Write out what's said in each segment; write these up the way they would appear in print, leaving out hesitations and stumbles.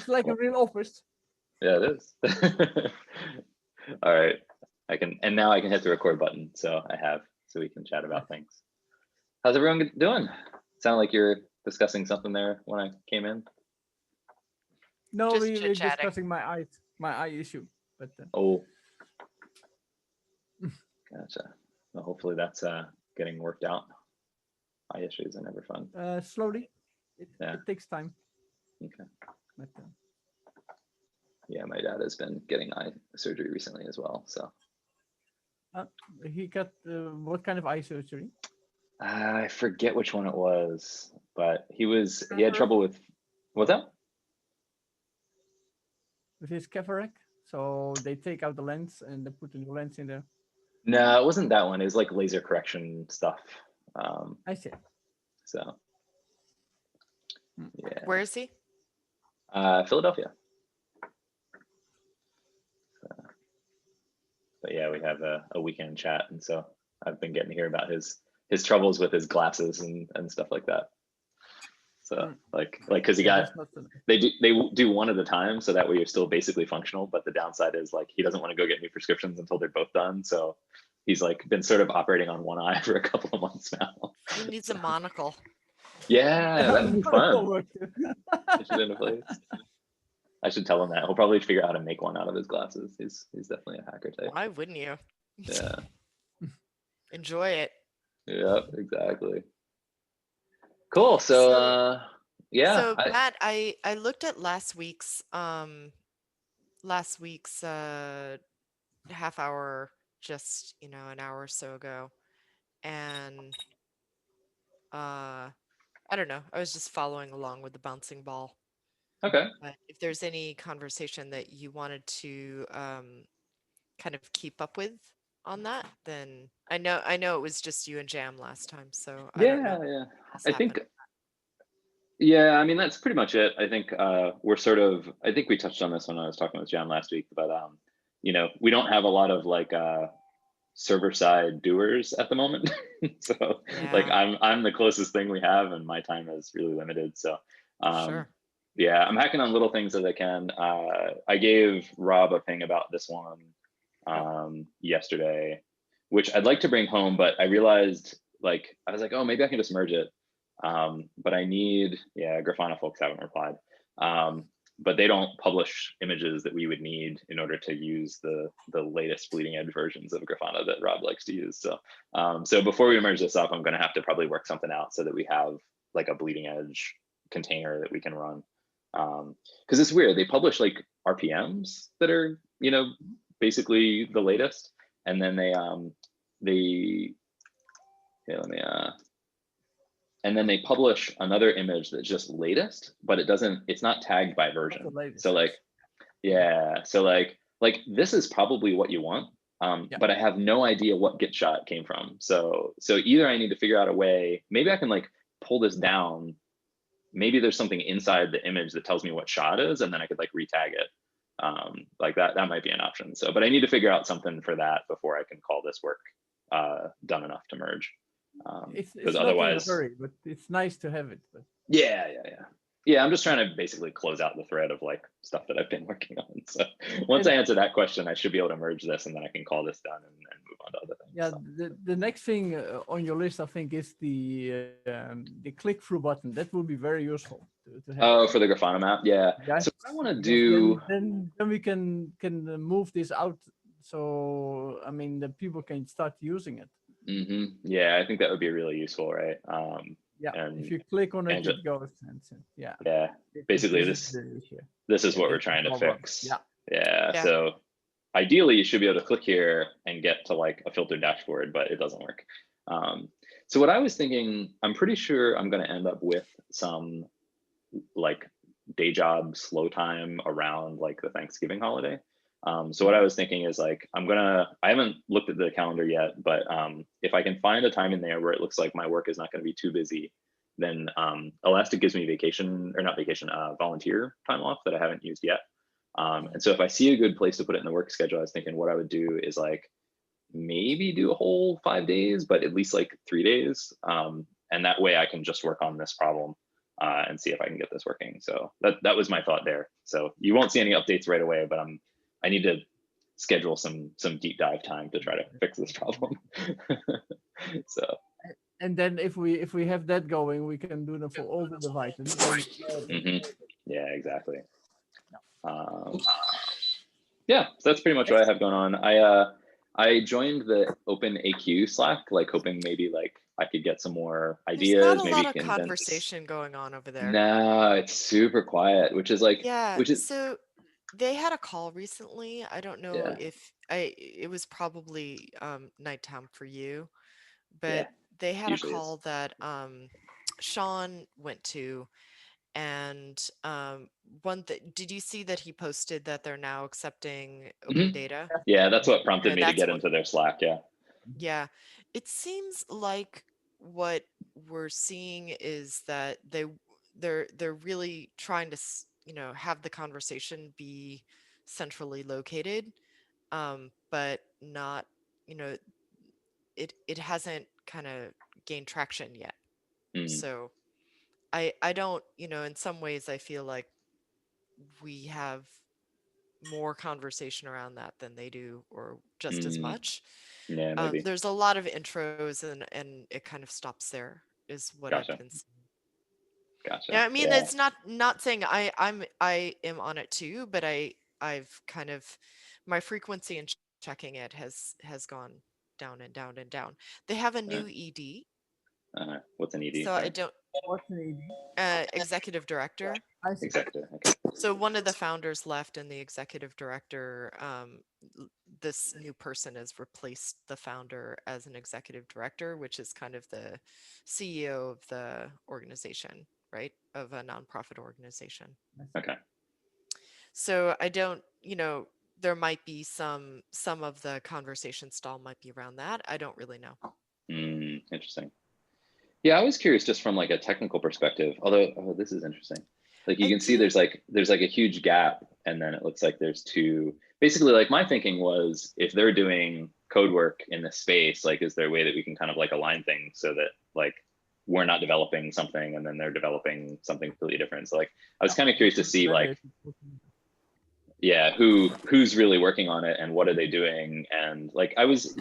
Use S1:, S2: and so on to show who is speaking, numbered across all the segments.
S1: It's like a real office.
S2: Yeah, it is. All right, and now I can hit the record button. So so we can chat about things. How's everyone doing? Sound like you're discussing something there when I came in.
S1: No,
S3: Just
S1: we're
S3: chit-chatting.
S1: discussing my eye issue, but
S2: Oh, gotcha. Well, hopefully that's getting worked out. Eye issues are never fun.
S1: slowly.
S2: Yeah.
S1: It takes time.
S2: Okay.
S1: But,
S2: Yeah, my dad has been getting eye surgery recently as well. So
S1: he got what kind of eye surgery?
S2: I forget which one it was, but he had
S1: Cataract?
S2: trouble with what's that?
S1: With his cataract. So they take out the lens and they put a new lens in there.
S2: No, it wasn't that one. It was like laser correction stuff.
S1: I see.
S2: So yeah.
S3: Where is he?
S2: Philadelphia. But yeah, we have a weekend chat, and so I've been getting to hear about his troubles with his glasses and stuff like that. So like because they do one at a time, so that way you're still basically functional. But the downside is like he doesn't want to go get new prescriptions until they're both done. So he's like been sort of operating on one eye for a couple of months now.
S3: He needs a monocle.
S2: Yeah, that would be fun. I should tell him that. He'll probably figure out how to make one out of his glasses. He's definitely a hacker type.
S3: Why wouldn't you?
S2: Yeah.
S3: Enjoy it.
S2: Yep, exactly. Cool. So yeah.
S3: So Matt, I looked at last week's half hour, just an hour or so ago, and I don't know. I was just following along with the bouncing ball.
S2: Okay.
S3: But if there's any conversation that you wanted to kind of keep up with on that, then I know it was just you and Jam last time, so I don't know.
S2: Yeah. I think. Yeah, I mean that's pretty much it. I think we're sort of. I think we touched on this when I was talking with Jam last week, but we don't have a lot of like server side doers at the moment. So like I'm the closest thing we have, and my time is really limited. So
S3: sure.
S2: Yeah, I'm hacking on little things as I can. I gave Rob a thing about this one yesterday, which I'd like to bring home, but I realized I was like, oh, maybe I can just merge it. But I need, Grafana folks haven't replied. But they don't publish images that we would need in order to use the latest bleeding edge versions of Grafana that Rob likes to use. So before we merge this up, I'm going to have to probably work something out so that we have like a bleeding edge container that we can run. Because it's weird, they publish like RPMs that are basically the latest, and then and then they publish another image that's just latest, but it's not tagged by version. So like this is probably what you want, but I have no idea what git shot came from. So either I need to figure out a way, maybe I can like pull this down. Maybe there's something inside the image that tells me what shot is, and then I could like retag it. Like that might be an option. So, but I need to figure out something for that before I can call this work done enough to merge.
S1: It's
S2: otherwise,
S1: not in a hurry, but it's nice to have it. But
S2: yeah. I'm just trying to basically close out the thread of like stuff that I've been working on. So once I answer that question, I should be able to merge this, and then I can call this done and move on to other things.
S1: Yeah,
S2: so.
S1: the next thing on your list, I think, is the click through button. That will be very useful to have.
S2: Oh, for the Grafana map, yeah. So what I want to do,
S1: then we can move this out. So I mean, the people can start using it.
S2: Yeah, I think that would be really useful, right?
S1: And if you click on it, it goes. Yeah.
S2: Basically, this is what we're trying to fix.
S1: Yeah.
S2: So ideally, you should be able to click here and get to like a filtered dashboard, but it doesn't work. So what I was thinking, I'm pretty sure I'm going to end up with some like day job slow time around like the Thanksgiving holiday. So what I was thinking is like, I haven't looked at the calendar yet, but if I can find a time in there where it looks like my work is not going to be too busy, then Elastic gives me volunteer time off that I haven't used yet. And so if I see a good place to put it in the work schedule, I was thinking what I would do is like maybe do a whole 5 days, but at least like 3 days. And that way I can just work on this problem. and see if I can get this working. So that was my thought there. So you won't see any updates right away, but I need to schedule some deep dive time to try to fix this problem. So
S1: And then if we have that going, we can do them for all the devices.
S2: mhm. Yeah, exactly. Um, yeah, so that's pretty much what I have going on. I joined the Open AQ Slack, like hoping maybe like I could get some more
S3: There's not
S2: ideas,
S3: a
S2: maybe
S3: lot of
S2: convince.
S3: conversation going on over there.
S2: No, it's super quiet, which is like,
S3: Yeah,
S2: which is
S3: so they had a call recently. I don't know
S2: yeah,
S3: if it was probably nighttime for you,
S2: yeah,
S3: but they had a
S2: usually is.
S3: call that Sean went to, and one that did you see that he posted that they're now accepting open
S2: Mhm.
S3: data?
S2: Yeah, that's what prompted
S3: Okay,
S2: me to
S3: that's
S2: get
S3: what.
S2: into their Slack. Yeah.
S3: Yeah, it seems like what we're seeing is that they're really trying to have the conversation be centrally located, but not you know it hasn't kind of gained traction yet.
S2: Mm,
S3: So I don't in some ways I feel like we have more conversation around that than they do, or just as
S2: mm,
S3: much.
S2: yeah, maybe.
S3: There's a lot of intros, and it kind of stops there, is what I've
S2: Gotcha.
S3: been seeing.
S2: Gotcha.
S3: Yeah, I mean,
S2: Yeah.
S3: it's not saying I am on it too, but I've kind of my frequency in checking it has gone down and down and down. They have a
S2: Uh,
S3: new ED,
S2: what's an ED?
S3: so I
S2: Sorry.
S3: don't
S1: What's the ED?
S3: executive director.
S1: I see.
S2: Executive. Okay.
S3: So one of the founders left, and the executive director, this new person has replaced the founder as an executive director, which is kind of the CEO of the organization, right? Of a nonprofit organization.
S2: Okay.
S3: So I don't, there might be some of the conversation stall might be around that. I don't really know.
S2: Interesting. Yeah, I was curious just from like a technical perspective. Although, oh, this is interesting. Like you
S3: I
S2: can see
S3: do.
S2: there's like a huge gap, and then it looks like there's two. Basically, like my thinking was, if they're doing code work in this space, like is there a way that we can kind of like align things so that like we're not developing something and then they're developing something completely different. So like I was kind of curious to see like, yeah, who's really working on it and what are they doing, and like I was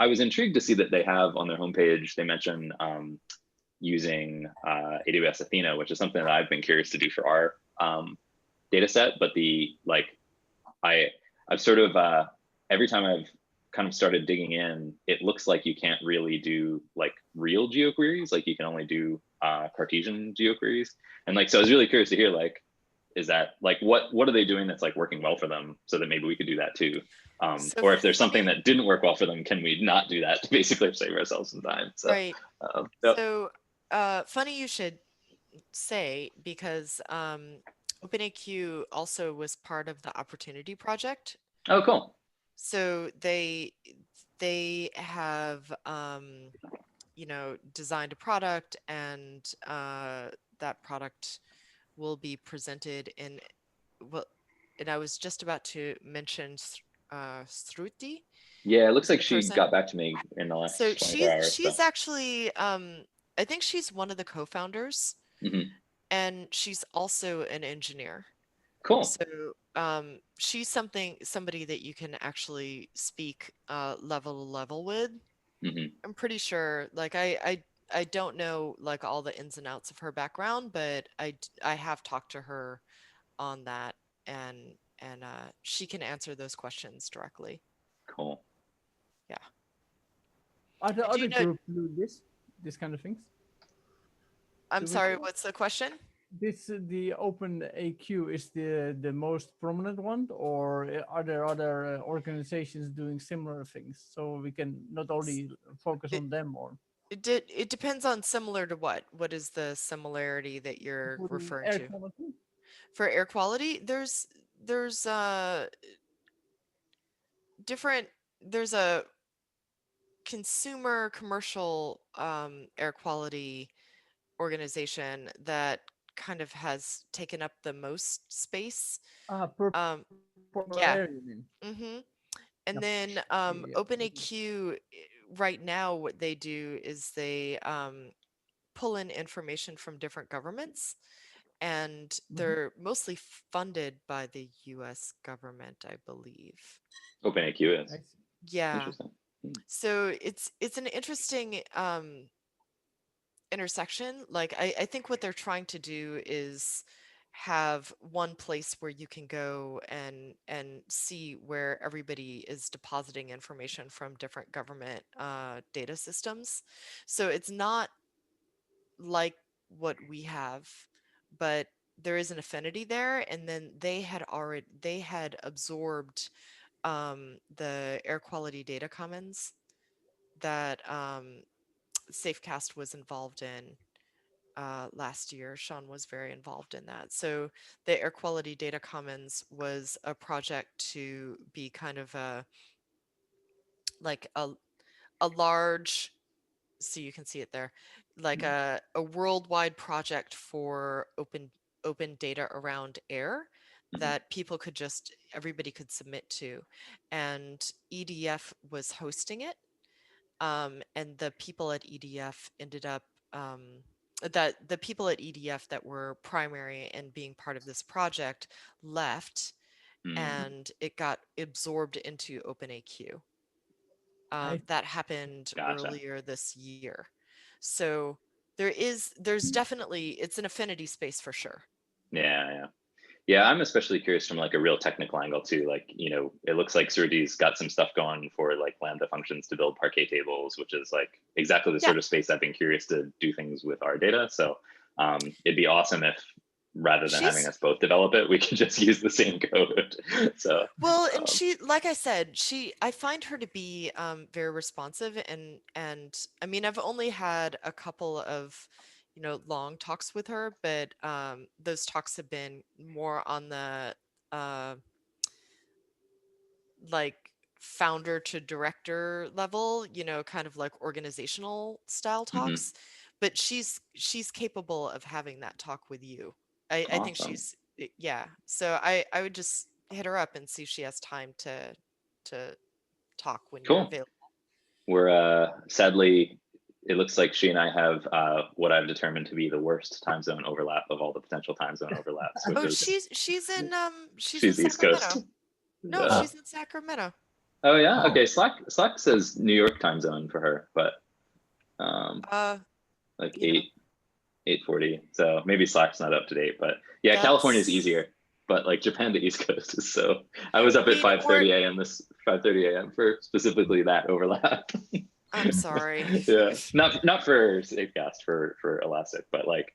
S2: intrigued to see that they have on their homepage they mention using AWS Athena, which is something that I've been curious to do for our data set. But the like, I've sort of every time I've kind of started digging in, it looks like you can't really do like real geoqueries. Like you can only do Cartesian geoqueries. And like, so I was really curious to hear like, is that like, what are they doing that's like working well for them so that maybe we could do that too?
S3: So
S2: Or if there's something
S3: funny,
S2: that didn't work well for them, can we not do that to basically save ourselves some time? So,
S3: right?
S2: yep.
S3: So funny you should say, because OpenAQ also was part of the Opportunity Project.
S2: Oh, cool.
S3: So they have designed a product, and that product will be presented in, well, and I was just about to mention Struti,
S2: Yeah, it looks
S3: the
S2: like she
S3: person.
S2: got back to me in the
S3: So
S2: last 24
S3: she's
S2: hours. So,
S3: she's actually I think she's one of the co-founders,
S2: mhm.
S3: and she's also an engineer.
S2: Cool.
S3: So she's somebody that you can actually speak level to level with.
S2: Hmm.
S3: I'm pretty sure, like I don't know like all the ins and outs of her background, but I have talked to her on that, and she can answer those questions directly.
S2: Cool.
S3: Yeah.
S1: Are the
S3: Do you
S1: other
S3: know?
S1: groups do this kind of things?
S3: I'm
S1: Do we
S3: sorry,
S1: know?
S3: what's the question?
S1: This the Open AQ is the most prominent one, or are there other organizations doing similar things? So we can not only focus
S3: It
S1: on them or
S3: it depends on similar to what? What is the similarity that you're
S1: for the
S3: referring
S1: air
S3: to?
S1: quality.
S3: For air quality, there's different there's a consumer commercial air quality organization that kind of has taken up the most space. Um,
S1: Purple air, you mean?
S3: yeah.
S1: Yeah.
S3: hmm And then
S1: Yeah.
S3: OpenAQ right now, what they do is they pull in information from different governments, and
S1: Mhm.
S3: they're mostly funded by the US government, I believe.
S2: OpenAQ
S1: I
S2: is
S1: see.
S3: Yeah.
S2: interesting. Hmm.
S3: So it's an interesting intersection. Like I think what they're trying to do is have one place where you can go and see where everybody is depositing information from different government data systems. So it's not like what we have, but there is an affinity there. And then they had absorbed the air quality data commons that Safecast was involved in last year. Sean was very involved in that. So the Air Quality Data Commons was a project to be kind of like a large, so you can see it there, like a worldwide project for open data around air
S2: Mhm.
S3: that people could just everybody could submit to, and EDF was hosting it, and the people at EDF ended up that the people at EDF that were primary and being part of this project left,
S2: Mm.
S3: and it got absorbed into OpenAQ.
S1: I
S3: That happened
S2: Gotcha.
S3: earlier this year. So there's definitely, it's an affinity space for sure.
S2: Yeah, yeah. Yeah, I'm especially curious from like a real technical angle too. Like, it looks like Surdi's got some stuff going for like Lambda functions to build parquet tables, which is like exactly the
S3: Yeah,
S2: sort of space I've been curious to do things with our data. So it'd be awesome if rather than having
S3: she's
S2: us both develop it, we could just use the same code. So
S3: well, and
S2: um,
S3: she, like I said, I find her to be very responsive, and I mean, I've only had a couple of, long talks with her, but those talks have been more on the uh, like founder to director level, kind of like organizational style
S2: mhm,
S3: talks. But she's capable of having that talk with you. I think
S2: awesome.
S3: yeah. So I would just hit her up and see if she has time to talk when you're
S2: Cool.
S3: available.
S2: We're sadly, it looks like she and I have what I've determined to be the worst time zone overlap of all the potential time zone overlaps, which
S3: Oh,
S2: is
S3: she's in
S2: she's East Coast.
S3: Sacramento. No,
S2: Uh,
S3: she's in Sacramento.
S2: oh yeah,
S4: Oh,
S2: okay. Slack says New York time zone for her, but um,
S3: Uh,
S2: like
S3: you know,
S2: 8:40. So maybe Slack's not up to date, but yeah, California is
S3: that's
S2: easier. But like Japan to East Coast is so. I was
S3: I
S2: up at
S3: mean, we're
S2: 5:30 a.m. this 5:30 a.m. for specifically that overlap.
S3: I'm sorry.
S2: Yeah, not for Safecast, for Elastic, but like,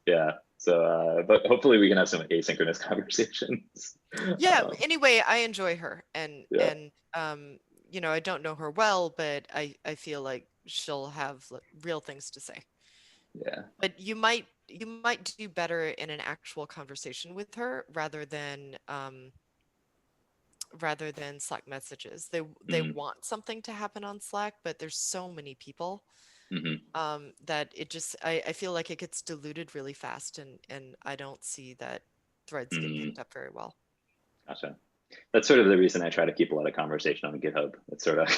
S2: yeah. So, but hopefully we can have some asynchronous conversations.
S3: Yeah,
S2: Um,
S3: anyway, I enjoy her,
S2: yeah,
S3: and I don't know her well, but I feel like she'll have real things to say.
S2: yeah.
S3: But you might do better in an actual conversation with her rather than Slack messages. They
S2: Mm,
S3: want something to happen on Slack, but there's so many people
S2: hmm.
S3: that it just I feel like it gets diluted really fast, and I don't see that threads get
S2: Mm,
S3: picked up very well.
S2: gotcha. That's sort of the reason I try to keep a lot of conversation on GitHub. It's sort of,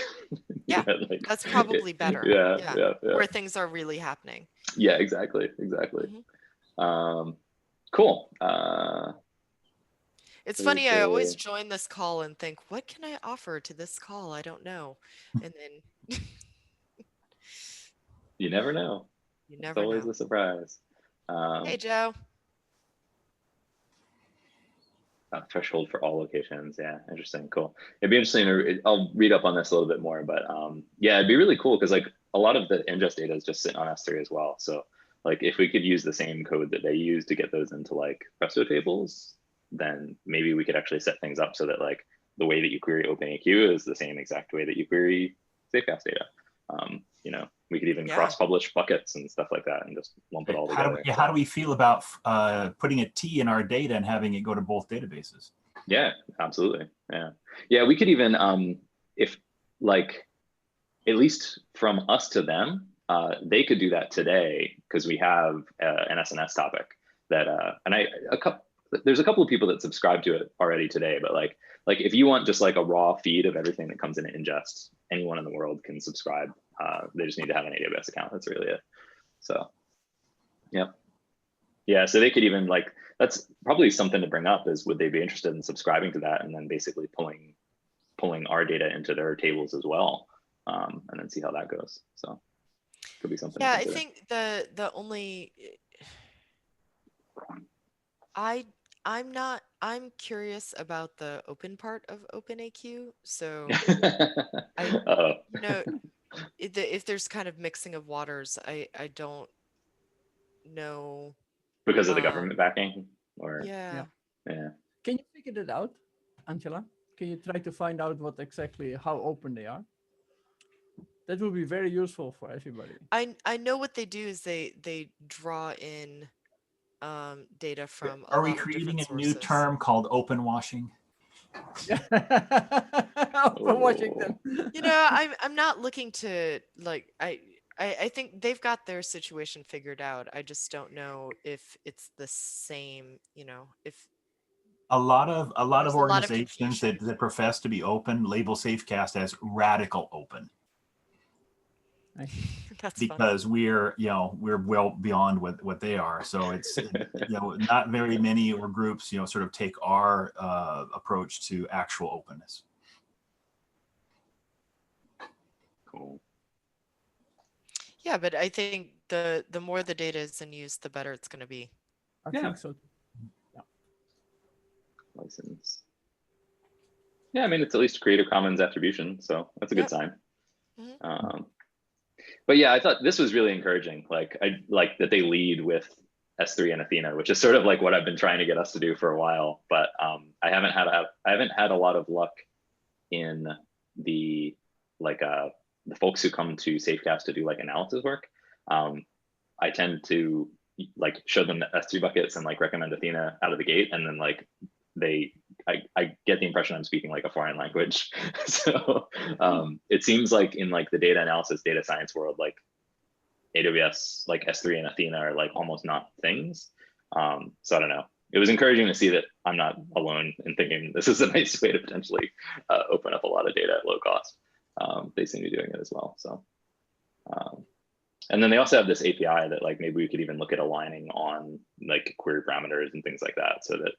S3: Yeah,
S2: like,
S3: that's probably better.
S2: yeah,
S3: Yeah,
S2: yeah, yeah,
S3: where things are really happening.
S2: yeah. Exactly, exactly.
S3: Hmm.
S2: Um, cool.
S3: It's funny, I always
S2: Thursday.
S3: join this call and think, what can I offer to this call? I don't know. And then
S2: You never know.
S3: you
S2: It's
S3: never
S2: always
S3: know.
S2: a surprise.
S3: Hey,
S2: Um,
S3: Joe.
S2: Threshold for all locations. Yeah, interesting. Cool. It'd be interesting to. I'll read up on this a little bit more, but yeah, it'd be really cool because like a lot of the ingest data is just sitting on S3 as well. So like if we could use the same code that they use to get those into like Presto tables, then maybe we could actually set things up so that like the way that you query OpenAQ is the same exact way that you query Safecast data. We could even
S3: Yeah.
S2: cross-publish buckets and stuff like that and just lump it all together.
S4: how do we feel about putting a T in our data and having it go to both databases?
S2: Yeah, absolutely. Yeah. Yeah, we could even if like at least from us to them, they could do that today because we have an SNS topic that and there's a couple of people that subscribe to it already today, but like if you want just like a raw feed of everything that comes in ingest, anyone in the world can subscribe. They just need to have an AWS account. That's really it. So Yep. Yeah, so they could even like, that's probably something to bring up is would they be interested in subscribing to that and then basically pulling our data into their tables as well, and then see how that goes. So could be something to
S3: Yeah, I
S2: consider.
S3: think the only I'm curious about the open part of OpenAQ. So I
S2: Uh-oh.
S3: you know if there's kind of mixing of waters, I don't know.
S2: Because of the
S3: Um,
S2: government backing, or
S3: yeah.
S2: yeah.
S1: Can you figure it out, Angela? Can you try to find out what exactly how open they are? That would be very useful for everybody.
S3: I know what they do is they draw in data from a
S4: Are we
S3: lot of
S4: creating
S3: different
S4: a new
S3: sources.
S4: term called open washing?
S1: For Washington.
S3: You know, I'm not looking to like I think they've got their situation figured out. I just don't know if it's the same, you know, if
S4: A lot of
S3: there's a lot of
S4: organizations
S3: confusion.
S4: that profess to be open label SafeCast as radical open
S1: I see.
S3: That's funny.
S4: because we're well beyond what they are. So it's not very many or groups sort of take our approach to actual openness.
S2: Cool.
S3: Yeah, but I think the more the data is in use, the better it's going to be.
S1: I
S2: Yeah.
S1: think so too.
S2: License. Yeah, I mean, it's at least Creative Commons attribution, so that's a good
S3: Yep.
S2: sign.
S3: Mhm.
S2: But yeah, I thought this was really encouraging. Like, I like that they lead with S3 and Athena, which is sort of like what I've been trying to get us to do for a while. But I haven't had a lot of luck in the the folks who come to Safecast to do like analysis work. I tend to like show them the S3 buckets and like recommend Athena out of the gate, and then like I get the impression I'm speaking like a foreign language. So it seems like in like the data analysis, data science world, like AWS, like S3 and Athena are like almost not things. So I don't know. It was encouraging to see that I'm not alone in thinking this is a nice way to potentially open up a lot of data at low cost. They seem to be doing it as well. So, and then they also have this API that like maybe we could even look at aligning on like query parameters and things like that, so that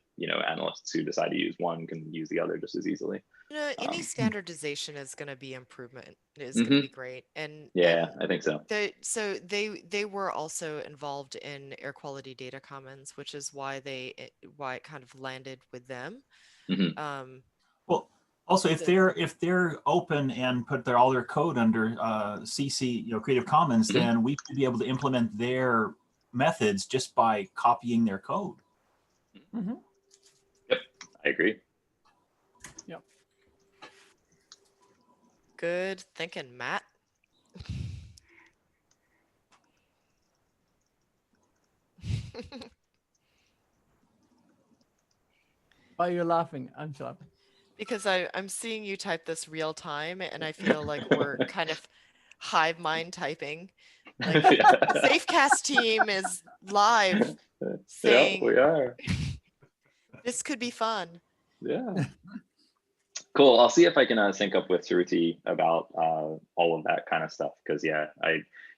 S2: analysts who decide to use one can use the other just as easily.
S3: You know, any standardization is going to be improvement. Is going to
S2: Mhm.
S3: be great.
S2: Yeah, I think so.
S3: They were also involved in air quality data commons, which is why it kind of landed with them.
S2: Mhm.
S4: Well, also if they're open and put all their code under CC, Creative Commons,
S2: Mhm.
S4: then we could be able to implement their methods just by copying their code.
S1: Mm-hmm.
S2: Yep, I agree.
S1: Yep.
S3: Good thinking, Matt.
S1: Why are you laughing, Angela?
S3: Because I'm seeing you type this real time, and I feel like we're kind of hive mind typing. Like the Safecast team is live saying,
S2: yeah, we are.
S3: this could be fun.
S2: Yeah. Cool. I'll see if I can sync up with Shruti about all of that kind of stuff. Because yeah,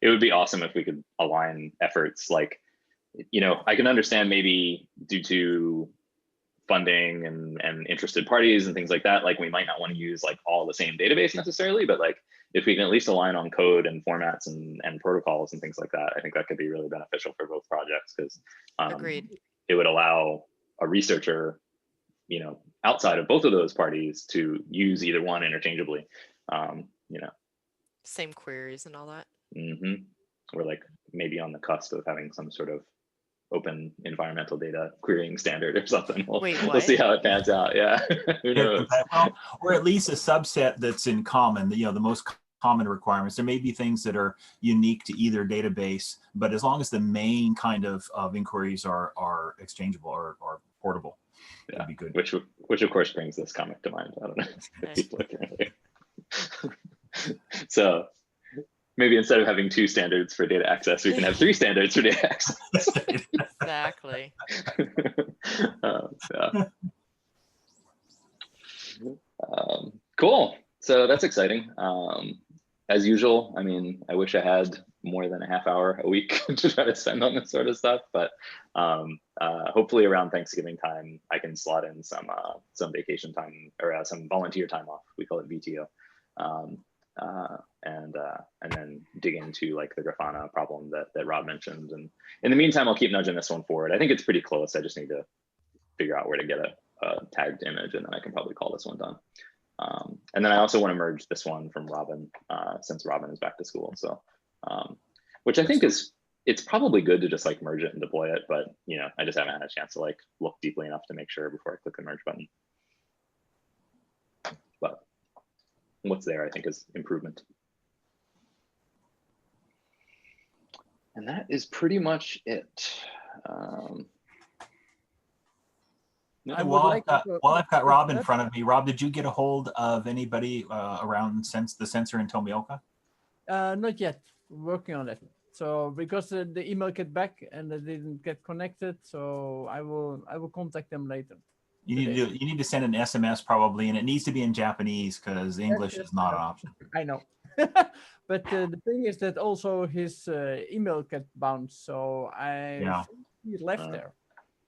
S2: it would be awesome if we could align efforts. Like, I can understand maybe due to funding and interested parties and things like that, like we might not want to use like all the same database necessarily, but like if we can at least align on code and formats and protocols and things like that, I think that could be really beneficial for both projects, because
S3: Agreed.
S2: it would allow a researcher outside of both of those parties to use either one interchangeably.
S3: Same queries and all that.
S2: We're like maybe on the cusp of having some sort of open environmental data querying standard or something.
S3: Wait,
S2: we'll see how it pans out. Yeah, who knows?
S4: Well, or at least a subset that's in common. The most common requirements. There may be things that are unique to either database, but as long as the main kind of inquiries are exchangeable or portable,
S2: yeah,
S4: that'd be good.
S2: Which of course brings this comic to mind. I don't know if
S3: Okay.
S2: people are familiar. So maybe instead of having 2 standards for data access, we can have 3 standards for data access.
S3: Exactly.
S2: Yeah. Cool. So that's exciting. As usual, I mean, I wish I had more than a half hour a week to try to spend on this sort of stuff. But hopefully around Thanksgiving time, I can slot in some vacation time or some volunteer time off. We call it VTO. And then dig into like the Grafana problem that Rob mentioned. And in the meantime, I'll keep nudging this one forward. I think it's pretty close. I just need to figure out where to get a tagged image, and then I can probably call this one done. And then I also want to merge this one from Robin, since Robin is back to school. So, which I think it's probably good to just like merge it and deploy it, but you know, I just haven't had a chance to like look deeply enough to make sure before I click the merge button. But what's there, I think, is improvement. And that is pretty much it.
S1: I would like
S4: while I've got Rob in front of me, Rob, did you get a hold of anybody around the sensor in Tomioka?
S1: Not yet. Working on it. So because the email get back and they didn't get connected, so I will contact them later.
S4: You need to send an SMS probably, and it needs to be in Japanese because English is not an option.
S1: I know. But the thing is that also his email get bounced, so think he left there.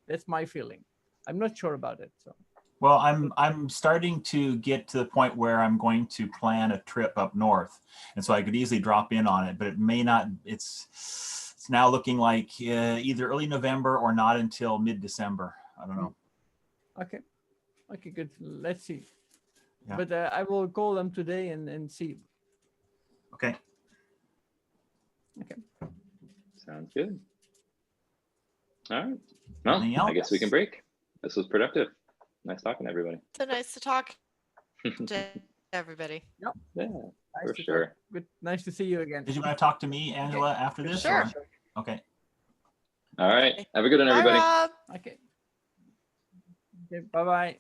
S1: That's my feeling. I'm not sure about it. So.
S4: Well, I'm starting to get to the point where I'm going to plan a trip up north, and so I could easily drop in on it, but it may not. It's now looking like either early November or not until mid-December. I don't know.
S1: Okay. Okay, good. Let's see.
S4: Yeah.
S1: But I will call them today and see.
S4: Okay.
S1: Okay.
S2: Sounds good. All right. Well, I guess we can break. This was productive. Nice talking to everybody.
S3: So nice to talk to everybody.
S1: Yep.
S2: Yeah,
S1: Nice
S2: for
S1: to
S2: sure.
S1: talk. Good. Nice to see you again.
S4: Did you want to talk to me, Angela, after this?
S3: Sure.
S4: Or? Okay.
S2: All right. Have a good one,
S3: Bye,
S2: everybody.
S3: Rob.
S1: Okay. Okay. Bye-bye.